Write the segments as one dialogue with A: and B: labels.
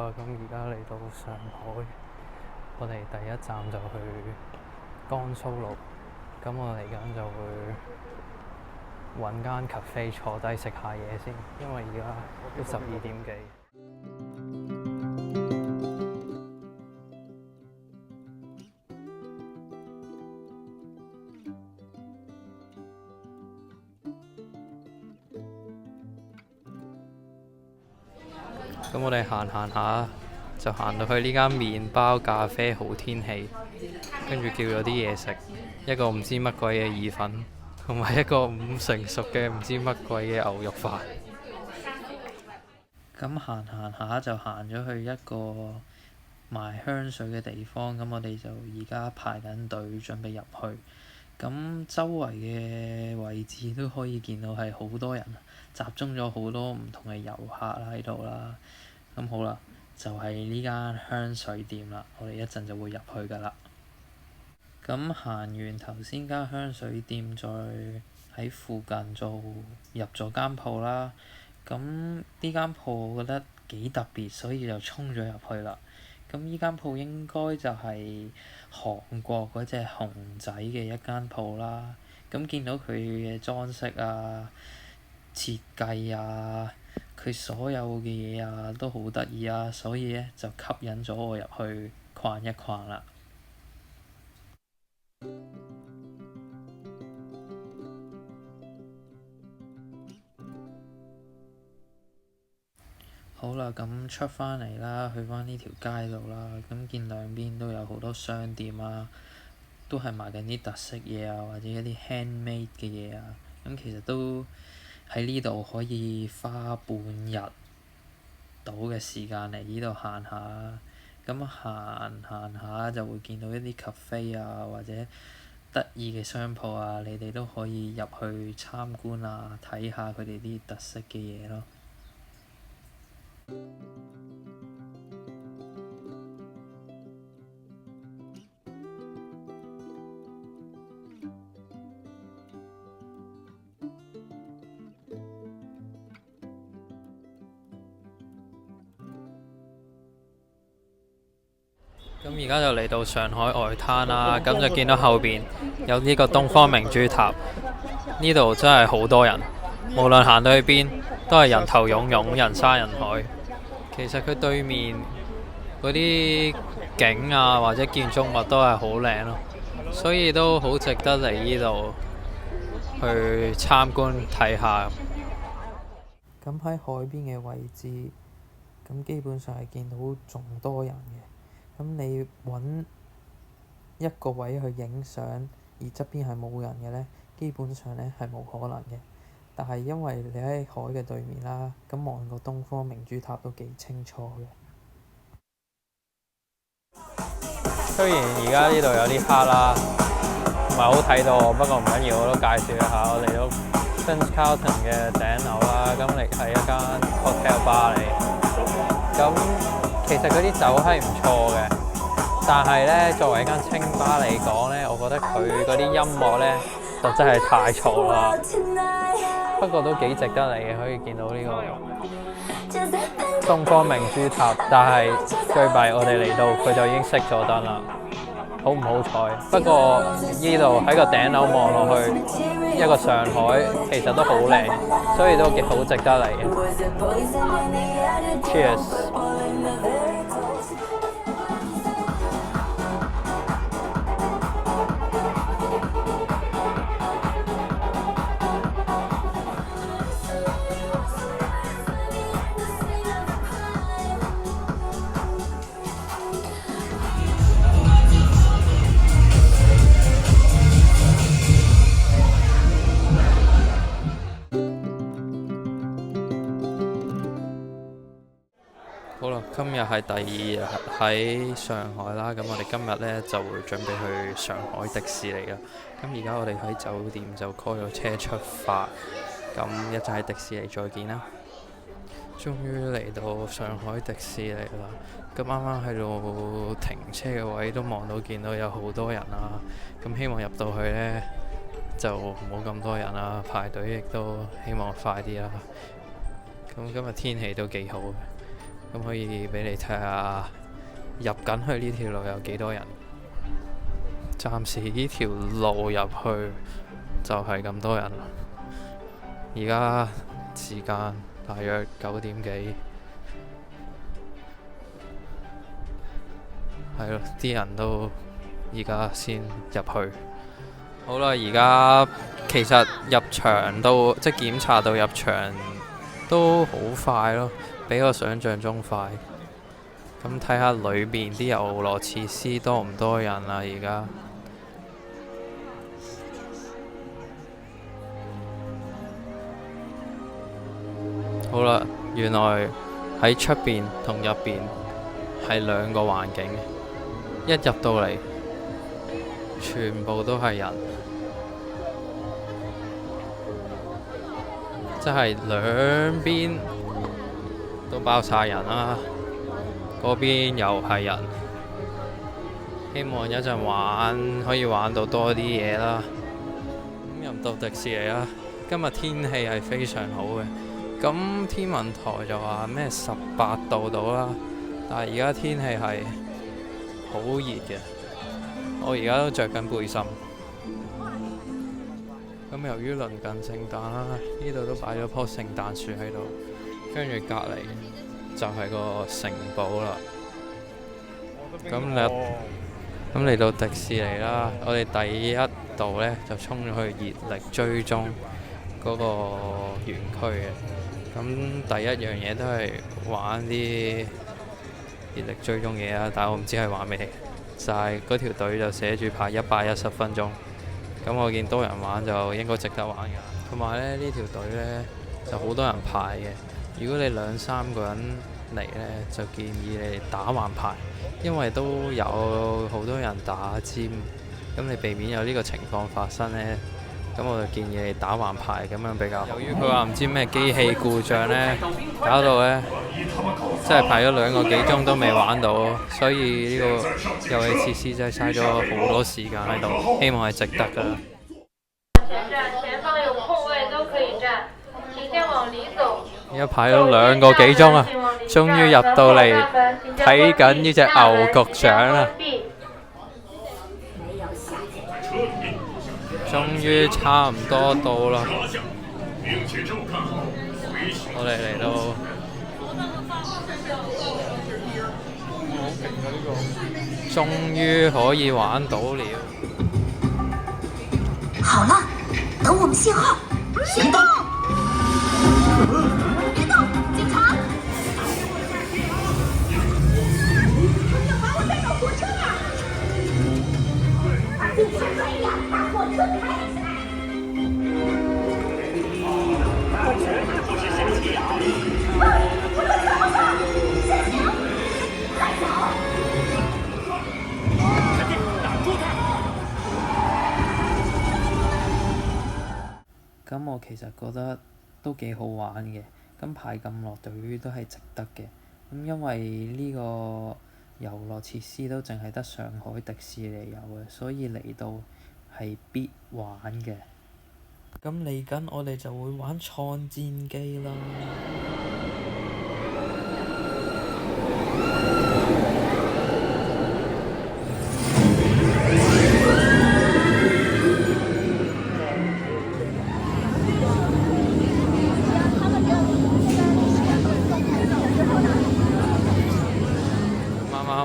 A: 啦，咁而家嚟到上海，我哋第一站就去江蘇路，咁我嚟緊就會揾間 cafe 坐低食下嘢先，因為而家都12點幾。咁我哋行下就行到去呢間麵包咖啡好天氣，跟住叫咗啲嘢食，一個唔知乜鬼嘅意粉，同埋一個5成熟嘅唔知乜鬼嘅牛肉飯。咁行下就行咗去一個賣香水嘅地方，咁我哋就而家排緊隊準備入去。咁周圍嘅位置都可以見到係好多人，集中咗好多唔同嘅遊客喺度啦。咁好啦，就係呢間香水店啦，我哋一陣就會入去噶啦。咁行完頭先間香水店，再喺附近就入咗間鋪啦。咁呢間鋪我覺得幾特別，所以就衝咗入去啦。咁呢間鋪應該就係韓國嗰隻熊仔嘅一間鋪啦。咁見到佢嘅裝飾啊、設計啊、佢所有嘅嘢啊都好得意啊，所以咧就吸引咗我入去逛一逛啦。好啦，咁出返嚟啦，去返呢條街度啦，咁見兩邊都有好多商店啊，都係賣緊啲特色嘢啊，或者一啲 handmade 嘅嘢啊，咁其實都喺呢度可以花半日到嘅時間嚟呢度行下，咁行下就會見到一啲 cafe 啊，或者得意嘅商鋪啊，你哋都可以入去參觀啊，睇下佢哋啲特色嘅嘢咯。咁而家就嚟到上海外灘啦，咁就見到後邊有呢個東方明珠塔，呢度真係好多人，無論行到去邊都係人頭湧湧、人山人海。其實佢對面嗰啲景啊或者建築物都係好靚咯，所以都好值得嚟呢度去參觀睇下。咁喺海邊嘅位置，咁基本上係見到仲多人嘅。咁你揾一個位去影相，而側邊係冇人嘅呢，基本上呢係冇可能嘅。但係因為你喺海嘅對面啦，咁望個東方明珠塔都幾清楚嘅。雖然而家呢度有啲黑啦，唔係好睇到，不過唔緊要，我都介紹一下。我嚟到 Ritz-Carlton 嘅頂樓啦，咁嚟係一間 cocktail bar 嚟。咁其實嗰啲酒係唔錯嘅，但係呢，作為一間清吧嚟講呢，我覺得佢嗰啲音樂呢，就真係太嘈啦。不過都幾值得嚟嘅，可以見到呢個東方明珠塔，但係最弊我哋嚟到佢就已經熄咗燈啦，好唔好彩？不過呢度喺個頂樓望落去一個上海，其實都好靚，所以都幾好值得嚟嘅。Cheers！好啦，今日係第2日喺上海啦，咁我哋今日呢就會準備去上海迪士尼啦。咁而家我哋喺酒店就 call 咗車出發，咁一陣喺迪士尼再見啦。終於嚟到上海迪士尼啦，咁啱啱喺度停車嘅位都望到見到有好多人啦，咁希望入到去呢就冇咁多人啦，排隊亦都希望快啲啦。咁今日天氣都幾好嘅。
B: 咁可以俾你睇下入緊去呢條路有幾多人。暫時呢條路入去就係咁多人。而家時間大約9點幾，係咯，啲人都而家先入去。好啦，而家其實入場到即係檢查到入場都好快咯，比我想象中快。咁睇下裏面啲遊樂設施多唔多人啊？而家好啦，原來喺出邊同入邊係兩個環境。一入到嚟，全部都係人，即係兩邊都包晒人啦。嗰邊又係人，希望一陣玩可以玩到多啲嘢啦。咁入到迪士尼啦，今日天氣係非常好嘅。咁天文台就話咩18度到啦，但係而家天氣係好熱嘅。我而家都着緊背心。咁由於鄰近聖誕啦，呢度都擺咗棵聖誕樹喺度，跟住隔離就係個城堡啦。咁嚟到迪士尼啦，我哋第一度呢就衝咗去熱力追蹤嗰個園區嘅。咁第一樣嘢都係玩啲熱力追蹤嘢啦，但係我唔知係玩咩，就係嗰條隊就寫住排110分鐘。咁我見多人玩就應該值得玩㗎。同埋呢條隊呢就好多人排嘅。如果你2-3個人嚟呢，就建議你哋打橫排，因為都有好多人打尖。咁你避免有呢個情況發生呢，咁我就建議你打橫排，咁樣比較好。由於佢話唔知咩機器故障呢，搞到呢即係排咗2個幾鐘都未玩到，所以呢個遊戲設施真係嘥咗好多時間喺度，希望係值得㗎。
C: 前方有空位都可以站，請先往裡走。
B: 而家排咗2個幾鐘啊，終於入到嚟睇緊呢隻牛局長啦！終於差唔多到啦，我哋嚟到，終於可以玩到了。
D: 好了，等我們信號，行動！別動，警察！要把我帶到火車啊！快點呀，把火車開起來！我們怎麼辦？先行，快走！擋住他！
A: 咁我其實覺得都幾好玩嘅，咁排咁耐隊都係值得嘅。咁因為呢個遊樂設施都淨係得上海迪士尼有嘅，所以嚟到係必玩嘅。咁嚟緊我哋就會玩創戰機啦。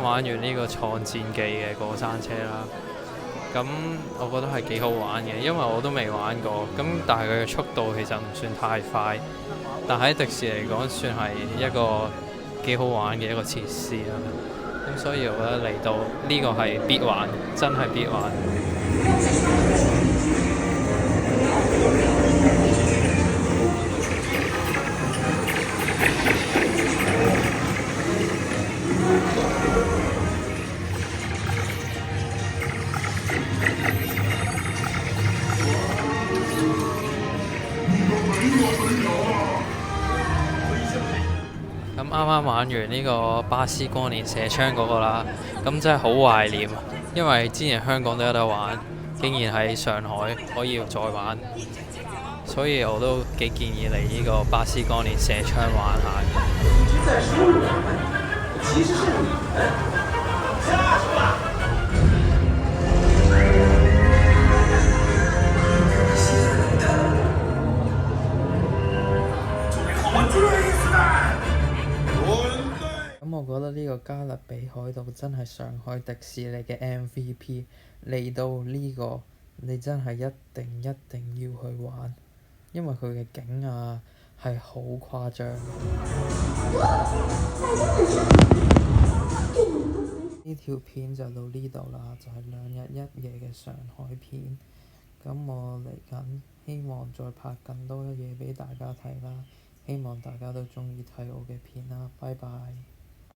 B: 玩完呢個創戰記嘅過山車啦，咁我覺得係幾好玩嘅，因為我都未玩過，咁但係佢嘅速度其實唔算太快，但喺迪士尼嚟講算係一個幾好玩嘅一個設施啦。咁所以我覺得嚟到呢個係必玩，真係必玩。咁啱啱玩完呢個巴斯光年射槍嗰個啦，咁真係好懷念，因為之前香港都有得玩，竟然喺上海可以再玩。所以我都幾建議你呢個巴斯光年射槍玩下嘅。
D: 一直在說我們，其實是你們。下去吧。
A: 咁我覺得呢個加勒比海盜真係上海迪士尼嘅 MVP， 嚟到呢個你真係一定要去玩，因為佢嘅景啊係好誇張。呢條片就到呢度啦，就係2日1夜嘅上海片。咁我嚟緊希望再拍更多嘢俾大家睇啦，希望大家都鍾意睇我嘅片啦，拜拜。